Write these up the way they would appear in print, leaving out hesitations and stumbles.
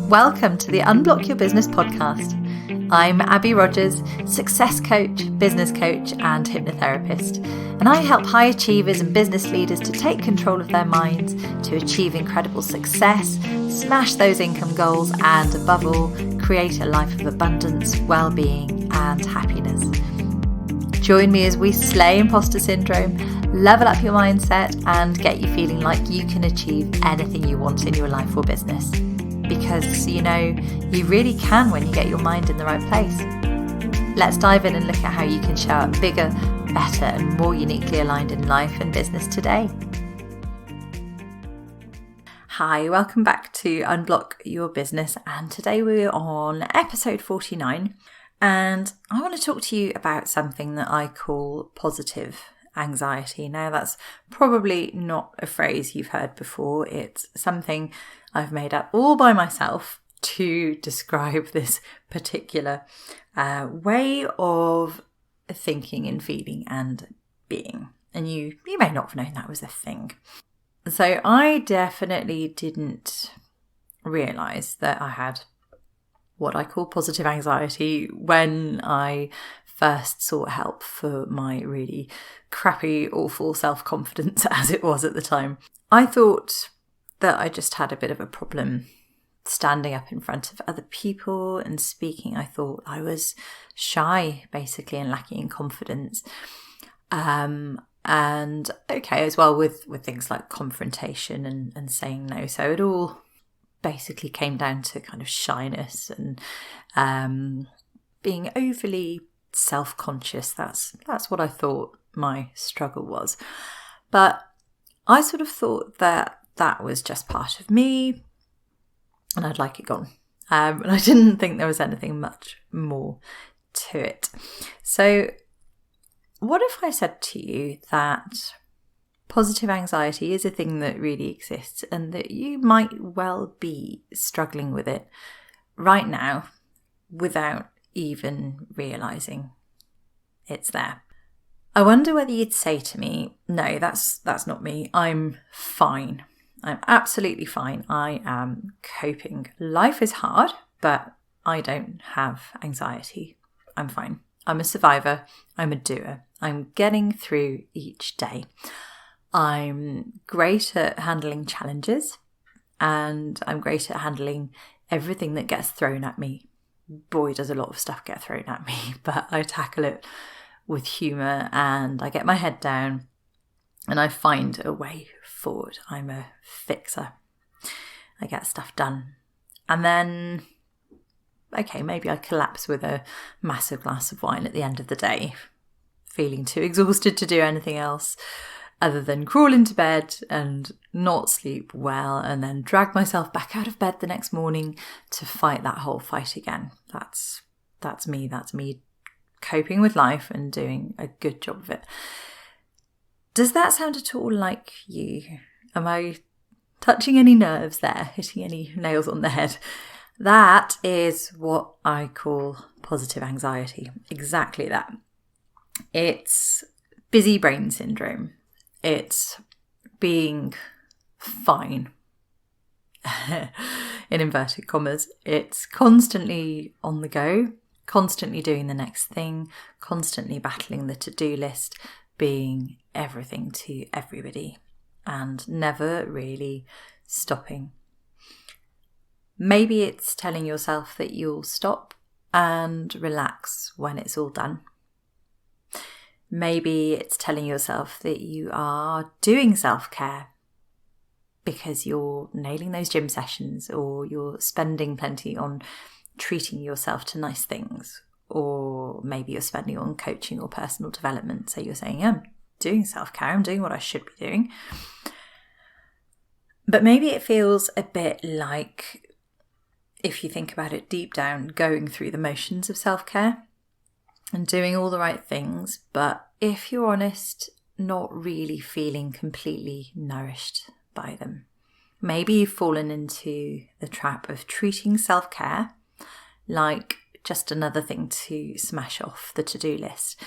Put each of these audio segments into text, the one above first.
Welcome to the Unblock Your Business podcast. I'm Abby Rogers, success coach, business coach, and hypnotherapist, and I help high achievers and business leaders to take control of their minds to achieve incredible success, smash those income goals, and above all, create a life of abundance, well-being, and happiness. Join me as we slay imposter syndrome, level up your mindset, and get you feeling like you can achieve anything you want in your life or business. Because, you really can when you get your mind in the right place. Let's dive in and look at how you can show up bigger, better, and more uniquely aligned in life and business today. Hi, welcome back to Unblock Your Business, and today we're on episode 49, and I want to talk to you about something that I call positive anxiety. Now, that's probably not a phrase you've heard before. It's something I've made up all by myself to describe this particular way of thinking and feeling and being. And you may not have known that was a thing. So I definitely didn't realise that I had what I call positive anxiety when I first sought help for my really crappy, awful self-confidence as it was at the time. I thought that I just had a bit of a problem standing up in front of other people and speaking. I thought I was shy, basically, and lacking in confidence. And okay, as well with things like confrontation and saying no. So it all basically came down to kind of shyness and being overly self-conscious. That's what I thought my struggle was. But I sort of thought that was just part of me and I'd like it gone. And I didn't think there was anything much more to it. So what if I said to you that positive anxiety is a thing that really exists and that you might well be struggling with it right now without even realising it's there? I wonder whether you'd say to me, no, that's not me. I'm fine. I'm absolutely fine. I am coping. Life is hard, but I don't have anxiety. I'm fine. I'm a survivor. I'm a doer. I'm getting through each day. I'm great at handling challenges, and I'm great at handling everything that gets thrown at me. Boy, does a lot of stuff get thrown at me, but I tackle it with humour and I get my head down and I find a way forward. I'm a fixer. I get stuff done. And then, okay, maybe I collapse with a massive glass of wine at the end of the day, feeling too exhausted to do anything else other than crawl into bed and not sleep well and then drag myself back out of bed the next morning to fight that whole fight again. That's me. That's me coping with life and doing a good job of it. Does that sound at all like you? Am I touching any nerves there, hitting any nails on the head? That is what I call positive anxiety. Exactly that. It's busy brain syndrome. It's being fine, in inverted commas. It's constantly on the go, constantly doing the next thing, constantly battling the to-do list, being everything to everybody, and never really stopping. Maybe it's telling yourself that you'll stop and relax when it's all done. Maybe it's telling yourself that you are doing self-care because you're nailing those gym sessions, or you're spending plenty on treating yourself to nice things, or maybe you're spending on coaching or personal development. So you're saying, I'm doing self-care, I'm doing what I should be doing. But maybe it feels a bit like, if you think about it deep down, going through the motions of self-care and doing all the right things, but if you're honest, not really feeling completely nourished by them. Maybe you've fallen into the trap of treating self-care like just another thing to smash off the to-do list,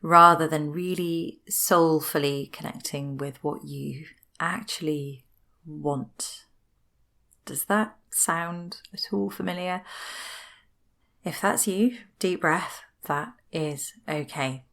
rather than really soulfully connecting with what you actually want Does that sound at all familiar? If that's you, deep breath, that is okay.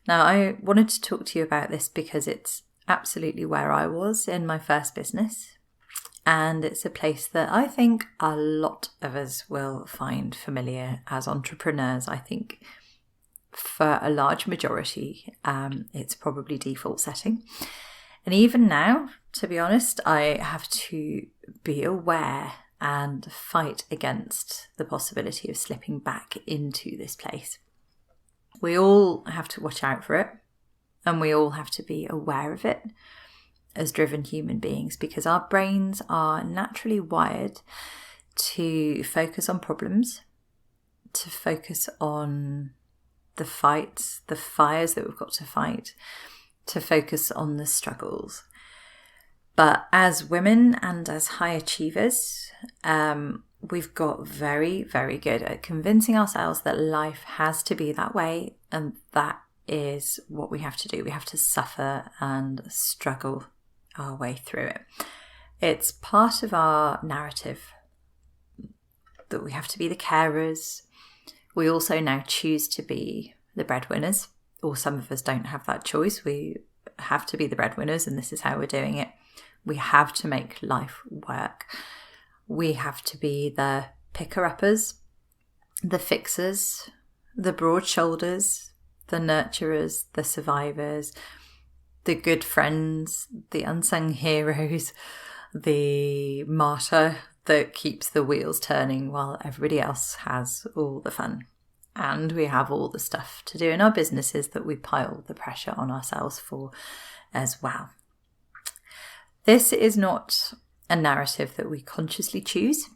Now, I wanted to talk to you about this because it's absolutely where I was in my first business. And it's a place that I think a lot of us will find familiar as entrepreneurs. I think for a large majority, it's probably default setting. And even now, to be honest, I have to be aware and fight against the possibility of slipping back into this place. We all have to watch out for it, and we all have to be aware of it as driven human beings, because our brains are naturally wired to focus on problems, to focus on the fights, the fires that we've got to fight, to focus on the struggles. But as women and as high achievers, we've got very, very good at convincing ourselves that life has to be that way, and that is what we have to do. We have to suffer and struggle our way through it. It's part of our narrative that we have to be the carers. We also now choose to be the breadwinners, or some of us don't have that choice. We have to be the breadwinners, and this is how we're doing it. We have to make life work. We have to be the picker-uppers, the fixers, the broad shoulders, the nurturers, the survivors, the good friends, the unsung heroes, the martyr that keeps the wheels turning while everybody else has all the fun. And we have all the stuff to do in our businesses that we pile the pressure on ourselves for as well. This is not a narrative that we consciously choose.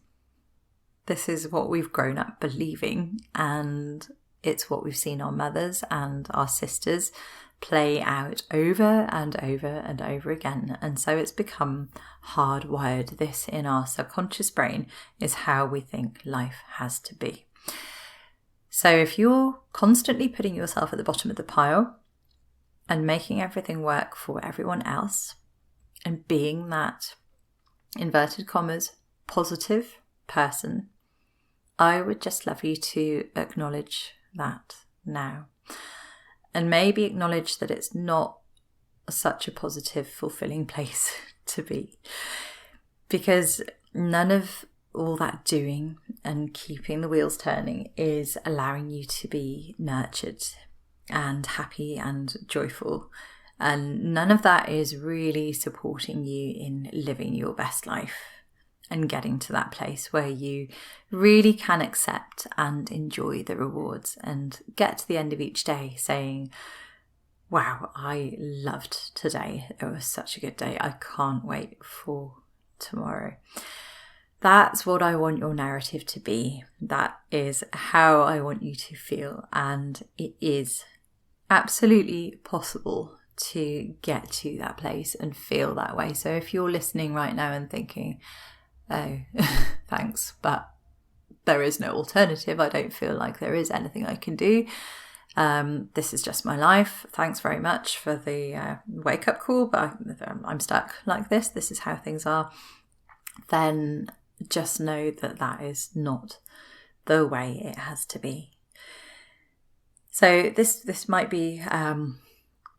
This is what we've grown up believing, and it's what we've seen our mothers and our sisters play out over and over and over again. And so it's become hardwired. This in our subconscious brain is how we think life has to be. So if you're constantly putting yourself at the bottom of the pile and making everything work for everyone else, and being that, inverted commas, positive person, I would just love you to acknowledge that now. And maybe acknowledge that it's not such a positive, fulfilling place to be. Because none of all that doing and keeping the wheels turning is allowing you to be nurtured and happy and joyful. And none of that is really supporting you in living your best life and getting to that place where you really can accept and enjoy the rewards and get to the end of each day saying, wow, I loved today. It was such a good day. I can't wait for tomorrow. That's what I want your narrative to be. That is how I want you to feel. And it is absolutely possible to get to that place and feel that way. So if you're listening right now and thinking, oh, thanks, but there is no alternative, I don't feel like there is anything I can do, this is just my life, thanks very much for the wake-up call, but I'm stuck like this is how things are, then just know that that is not the way it has to be. So this might be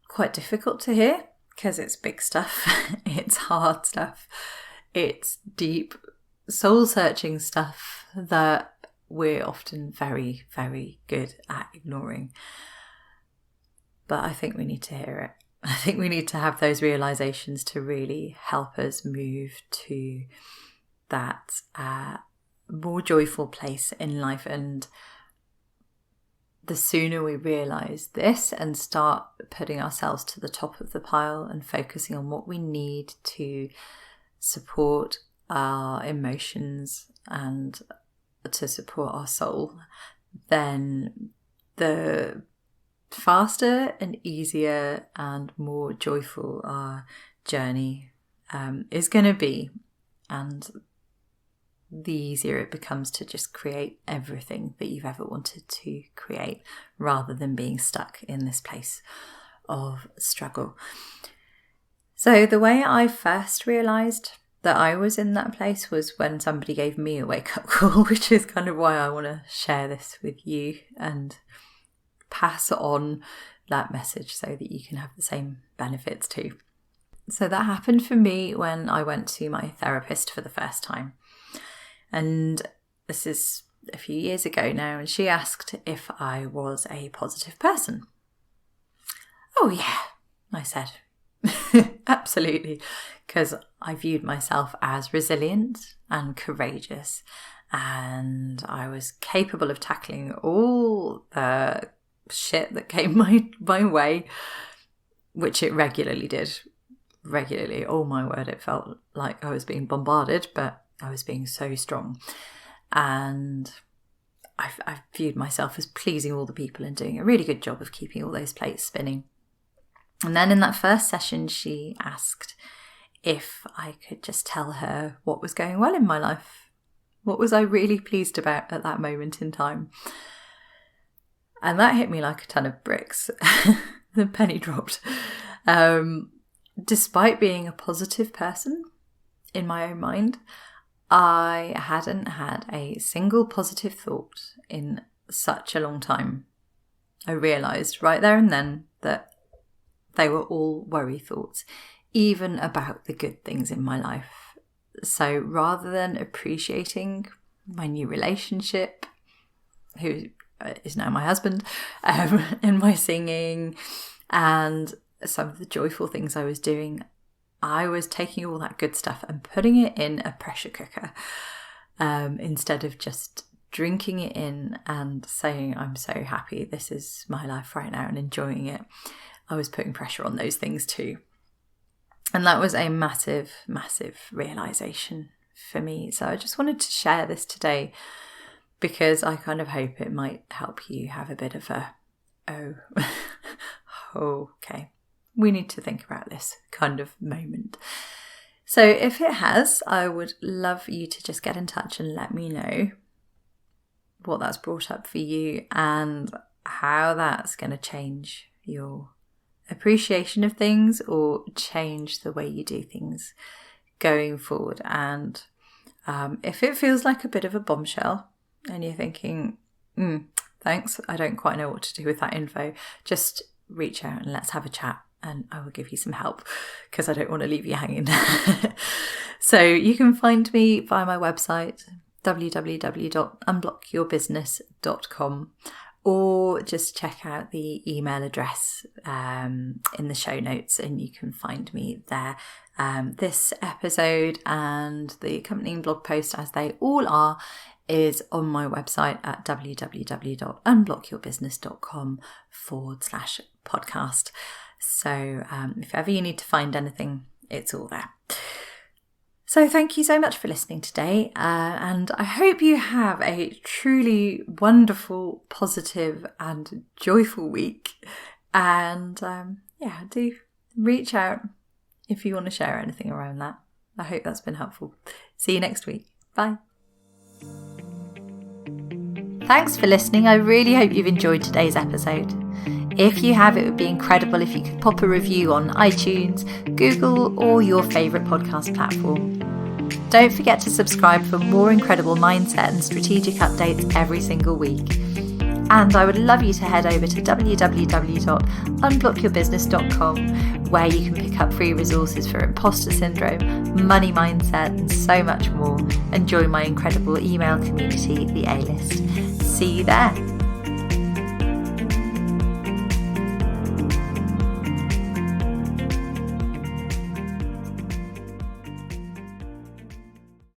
quite difficult to hear because it's big stuff, it's hard stuff, it's deep, soul-searching stuff that we're often very, very good at ignoring. But I think we need to hear it. I think we need to have those realizations to really help us move to that more joyful place in life. And the sooner we realize this and start putting ourselves to the top of the pile and focusing on what we need to support our emotions and to support our soul, then the faster and easier and more joyful our journey is going to be, and the easier it becomes to just create everything that you've ever wanted to create, rather than being stuck in this place of struggle. So the way I first realised that I was in that place was when somebody gave me a wake-up call, which is kind of why I want to share this with you and pass on that message so that you can have the same benefits too. So that happened for me when I went to my therapist for the first time. And this is a few years ago now, and she asked if I was a positive person. Oh yeah, I said. Absolutely, because I viewed myself as resilient and courageous, and I was capable of tackling all the shit that came my way, which it regularly did. Regularly, oh my word, it felt like I was being bombarded, but I was being so strong. And I viewed myself as pleasing all the people and doing a really good job of keeping all those plates spinning. And then in that first session, she asked if I could just tell her what was going well in my life. What was I really pleased about at that moment in time? And that hit me like a ton of bricks. The penny dropped. Despite being a positive person in my own mind, I hadn't had a single positive thought in such a long time. I realised right there and then that they were all worry thoughts, even about the good things in my life. So rather than appreciating my new relationship, who is now my husband, and my singing and some of the joyful things I was doing, I was taking all that good stuff and putting it in a pressure cooker instead of just drinking it in and saying, I'm so happy, this is my life right now, and enjoying it. I was putting pressure on those things too. And that was a massive, massive realisation for me. So I just wanted to share this today because I kind of hope it might help you have a bit of a, okay, we need to think about this kind of moment. So if it has, I would love you to just get in touch and let me know what that's brought up for you and how that's going to change your appreciation of things or change the way you do things going forward. And if it feels like a bit of a bombshell and you're thinking, thanks, I don't quite know what to do with that info, just reach out and let's have a chat and I will give you some help because I don't want to leave you hanging. So you can find me via my website, www.unblockyourbusiness.com, or just check out the email address in the show notes and you can find me there. This episode and the accompanying blog post, as they all are, is on my website at www.unblockyourbusiness.com/podcast. So if ever you need to find anything, it's all there. So thank you so much for listening today, and I hope you have a truly wonderful, positive and joyful week. And do reach out if you want to share anything around that. I hope that's been helpful. See you next week. Bye. Thanks for listening. I really hope you've enjoyed today's episode. If you have, it would be incredible if you could pop a review on iTunes, Google, or your favourite podcast platform. Don't forget to subscribe for more incredible mindset and strategic updates every single week. And I would love you to head over to www.unblockyourbusiness.com, where you can pick up free resources for imposter syndrome, money mindset, and so much more, and join my incredible email community, the A-List. See you there.